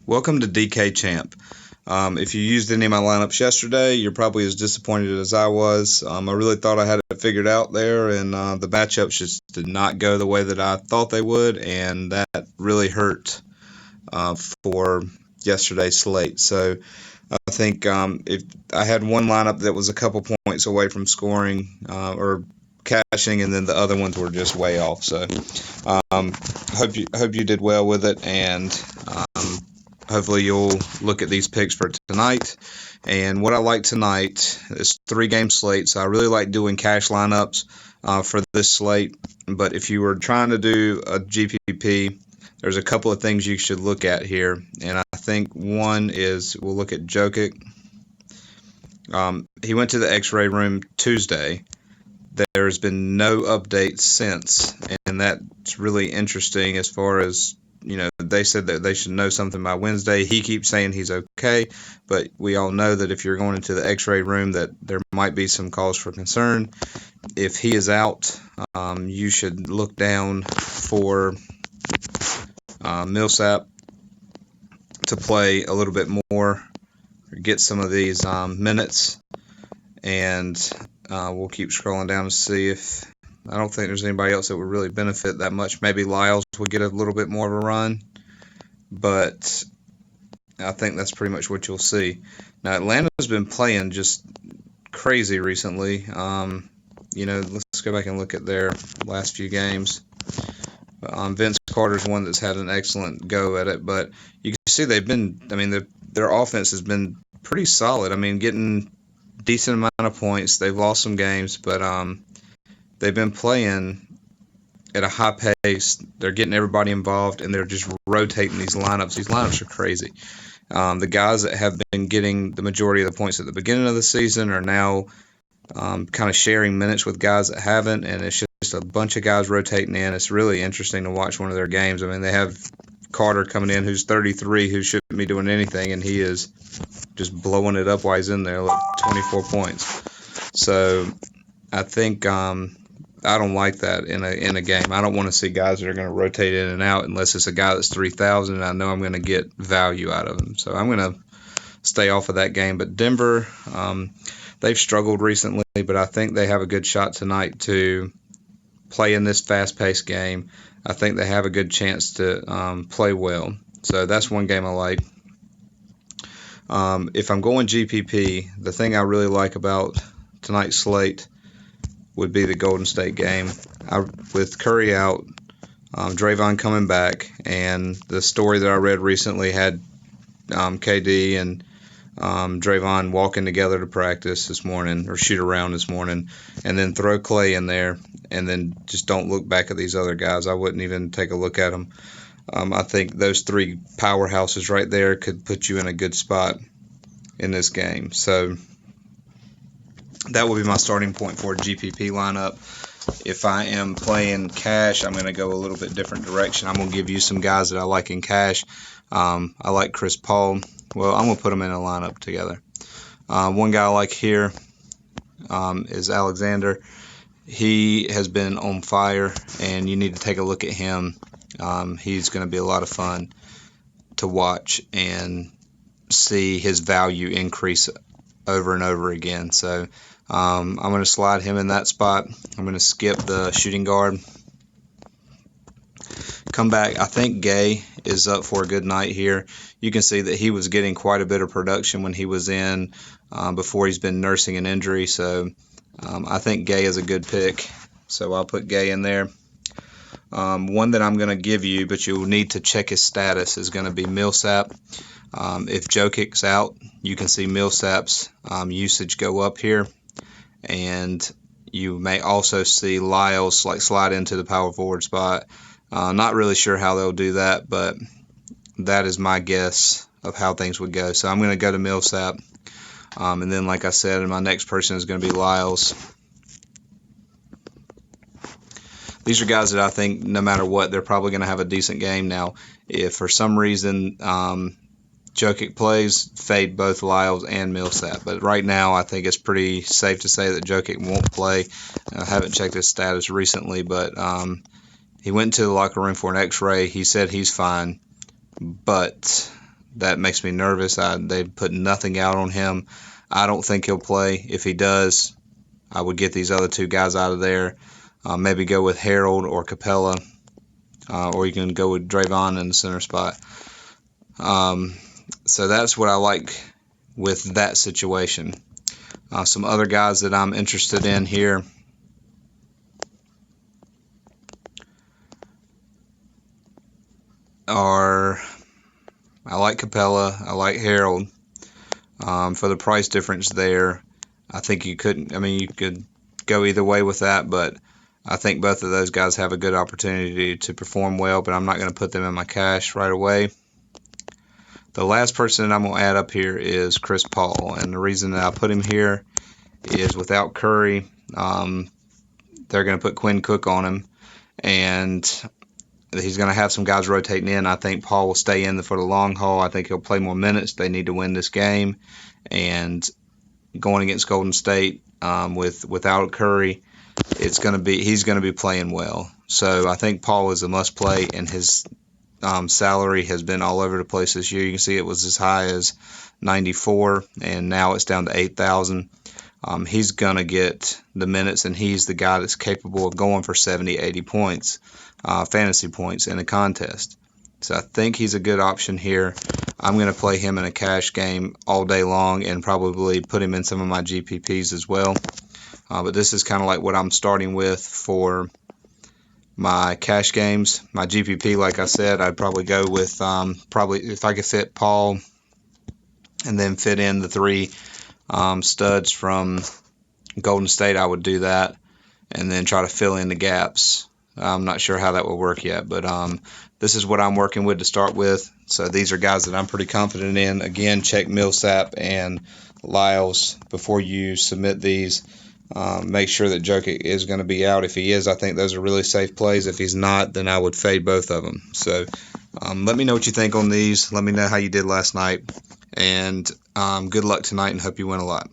Welcome to DK Champ. If you used any of my lineups yesterday, you're probably as disappointed as I was. I really thought I had it figured out there, and the matchups just did not go the way that I thought they would, and that really hurt for yesterday's slate. So I think if I had one lineup that was a couple points away from scoring or cashing, and then the other ones were just way off. So hope you did well with it, and hopefully you'll look at these picks for tonight. And what I like tonight is 3-game slate. So I really like doing cash lineups for this slate. But if you were trying to do a GPP, there's a couple of things you should look at here. And I think one is we'll look at Jokic. He went to the X-ray room Tuesday. There's been no updates since. And that's really interesting as far as they said that they should know something by Wednesday. He keeps saying he's okay, but we all know that if you're going into the X-ray room, that there might be some cause for concern. If he is out, you should look down for Millsap to play a little bit more, get some of these minutes, and we'll keep scrolling down to see if. I don't think there's anybody else that would really benefit that much. Maybe Lyles would get a little bit more of a run, but I think that's pretty much what you'll see. Now, Atlanta's been playing just crazy recently. Let's go back and look at their last few games. Vince Carter's one that's had an excellent go at it, but you can see their offense has been pretty solid. Getting decent amount of points. They've lost some games, but they've been playing at a high pace. They're getting everybody involved, and they're just rotating these lineups. These lineups are crazy. The guys that have been getting the majority of the points at the beginning of the season are now kind of sharing minutes with guys that haven't, and it's just a bunch of guys rotating in. It's really interesting to watch one of their games. They have Carter coming in, who's 33, who shouldn't be doing anything, and he is just blowing it up while he's in there, like 24 points. So I think I don't like that in a game. I don't want to see guys that are going to rotate in and out unless it's a guy that's 3,000 and I know I'm going to get value out of him. So I'm going to stay off of that game. But Denver, they've struggled recently, but I think they have a good shot tonight to play in this fast-paced game. I think they have a good chance to play well. So that's one game I like. If I'm going GPP, the thing I really like about tonight's slate would be the Golden State game. With Curry out, Draymond coming back, and the story that I read recently had KD and Draymond walking together to practice this morning, or shoot around this morning, and then throw Clay in there, and then just don't look back at these other guys. I wouldn't even take a look at them. I think those 3 powerhouses right there could put you in a good spot in this game. So that will be my starting point for a GPP lineup. If I am playing cash, I'm going to go a little bit different direction. I'm going to give you some guys that I like in cash. I like Chris Paul. Well, I'm going to put them in a lineup together. One guy I like here is Alexander. He has been on fire, and you need to take a look at him. He's going to be a lot of fun to watch and see his value increase over and over again. So I'm going to slide him in that spot. I'm going to skip the shooting guard. Come back. I think Gay is up for a good night here. You can see that he was getting quite a bit of production when he was in before he's been nursing an injury. So I think Gay is a good pick. So I'll put Gay in there. One that I'm going to give you, but you'll need to check his status, is going to be Millsap. If Jokic's out, you can see Millsap's usage go up here. And you may also see Lyles slide into the power forward spot. Not really sure how they'll do that, but that is my guess of how things would go. So I'm going to go to Millsap. And then, like I said, my next person is going to be Lyles. These are guys that I think no matter what, they're probably going to have a decent game. Now, if for some reason Jokic plays, fade both Lyles and Millsap. But right now, I think it's pretty safe to say that Jokic won't play. I haven't checked his status recently, but he went to the locker room for an X-ray. He said he's fine, but that makes me nervous. They put nothing out on him. I don't think he'll play. If he does, I would get these other two guys out of there. Maybe go with Harold or Capella, or you can go with Drayvon in the center spot. So that's what I like with that situation. Some other guys that I'm interested in here are, I like Capella, I like Harold. For the price difference there, I think you could go either way with that, but I think both of those guys have a good opportunity to perform well, but I'm not going to put them in my cash right away. The last person I'm going to add up here is Chris Paul, and the reason that I put him here is without Curry, they're going to put Quinn Cook on him, and he's going to have some guys rotating in. I think Paul will stay in for the long haul. I think he'll play more minutes. They need to win this game, and going against Golden State without Curry, he's going to be playing well. So I think Paul is a must play, and his salary has been all over the place this year. You can see it was as high as 94, and now it's down to 8,000. He's going to get the minutes, and he's the guy that's capable of going for 70, 80 points, fantasy points in a contest. So I think he's a good option here. I'm going to play him in a cash game all day long and probably put him in some of my GPPs as well. But this is kind of like what I'm starting with for my cash games. My GPP, like I said, I'd probably go with probably if I could fit Paul and then fit in the three studs from Golden State, I would do that and then try to fill in the gaps. I'm not sure how that will work yet, but this is what I'm working with to start with. So these are guys that I'm pretty confident in. Again, check Millsap and Lyles before you submit these. Make sure that Jokic is going to be out. If he is, I think those are really safe plays. If he's not, then I would fade both of them. So let me know what you think on these. Let me know how you did last night. And good luck tonight, and hope you win a lot.